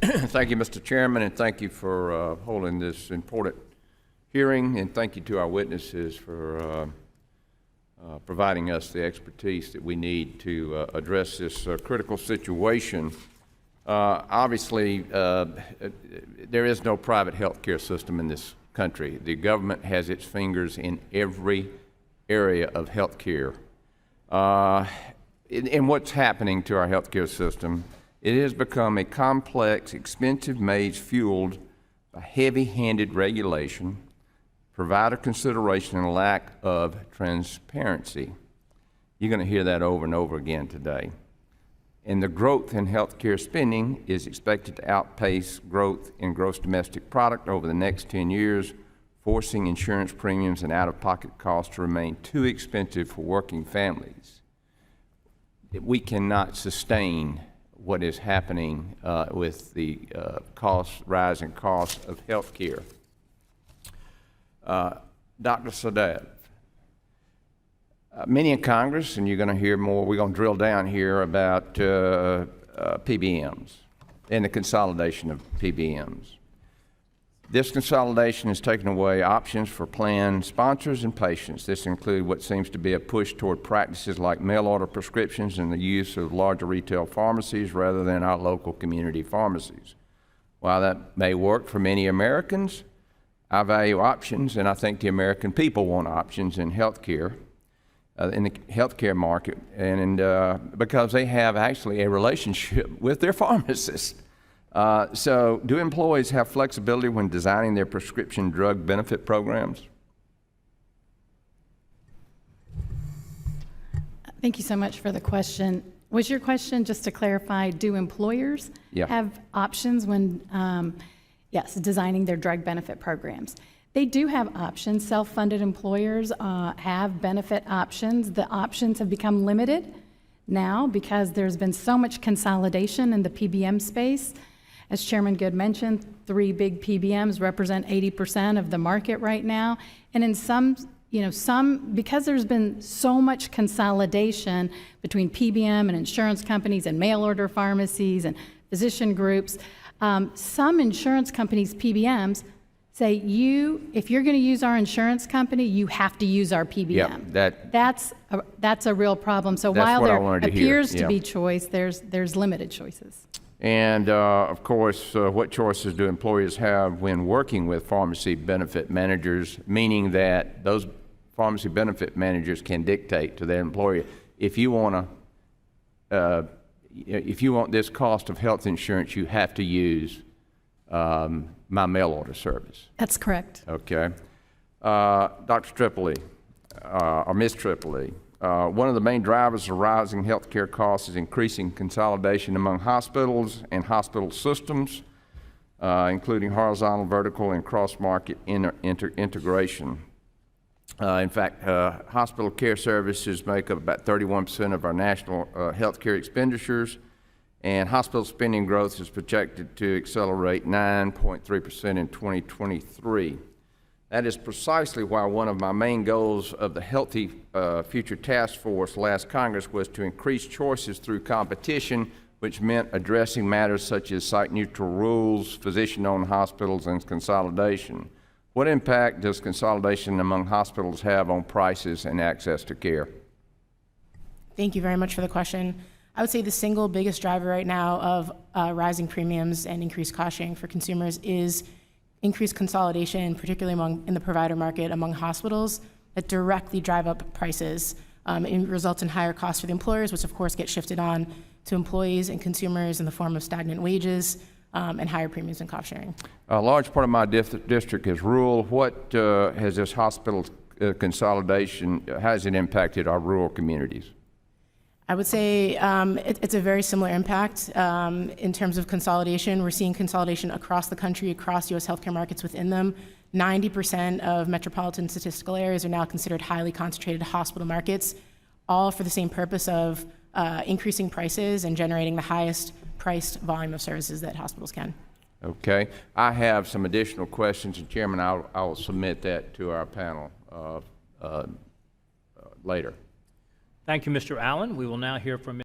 Thank you, Mr. Chairman, and thank you for holding this important hearing, and thank you to our witnesses for providing us the expertise that we need to address this critical situation. Obviously, there is no private health care system in this country. The government has its fingers in every area of health care. And what's happening to our health care system, it has become a complex, expensive maze fueled by heavy-handed regulation, provider consideration, and lack of transparency. You're going to hear that over and over again today. And the growth in healthcare spending is expected to outpace growth in gross domestic product over the next 10 years, forcing insurance premiums and out-of-pocket costs to remain too expensive for working families. We cannot sustain what is happening with the rising costs of healthcare. Dr. Sadat, many in Congress, and you're going to hear more, we're going to drill down here about PBMs and the consolidation of PBMs. This consolidation has taken away options for plan sponsors and patients. This includes what seems to be a push toward practices like mail-order prescriptions and the use of larger retail pharmacies rather than our local community pharmacies. While that may work for many Americans, I value options, and I think the American people want options in healthcare, in the healthcare market, and because they have actually a relationship with their pharmacist. So do employees have flexibility when designing their prescription drug benefit programs? Thank you so much for the question. Was your question, just to clarify, do employers have options when, yes, designing their drug benefit programs? They do have options. Self-funded employers have benefit options. The options have become limited now because there's been so much consolidation in the PBM space. As Chairman Good mentioned, 3 big PBMs represent 80% of the market right now. And in some, because there's been so much consolidation between PBM and insurance companies and mail order pharmacies and physician groups, some insurance companies, PBMs, say if you're going to use our insurance company, you have to use our PBM. Yep, that's a real problem. So while there appears to be choice, there's limited choices. And of course, what choices do employers have when working with pharmacy benefit managers, meaning that those pharmacy benefit managers can dictate to their employer, if you want this cost of health insurance, you have to use my mail order service. That's correct. Okay. Dr. Tripoli, or Ms. Tripoli, one of the main drivers of rising healthcare costs is increasing consolidation among hospitals and hospital systems, including horizontal, vertical, and cross-market integration. In fact, hospital care services make up about 31% of our national healthcare expenditures, and hospital spending growth is projected to accelerate 9.3% in 2023. That is precisely why one of my main goals of the Healthy Future Task Force last Congress was to increase choices through competition, which meant addressing matters such as site-neutral rules, physician-owned hospitals, and consolidation. What impact does consolidation among hospitals have on prices and access to care? Thank you very much for the question. I would say the single biggest driver right now of rising premiums and increased cost sharing for consumers is increased consolidation, particularly in the provider market among hospitals, that directly drive up prices and results in higher costs for the employers, which of course get shifted on to employees and consumers in the form of stagnant wages and higher premiums and cost sharing. A large part of my district is rural. What has this hospital consolidation, how has it impacted our rural communities? I would say it's a very similar impact in terms of consolidation. We're seeing consolidation across the country, across U.S. healthcare markets within them. 90% of metropolitan statistical areas are now considered highly concentrated hospital markets, all for the same purpose of increasing prices and generating the highest priced volume of services that hospitals can. Okay. I have some additional questions, and Chairman, I'll submit that to our panel later. Thank you, Mr. Allen. We will now hear from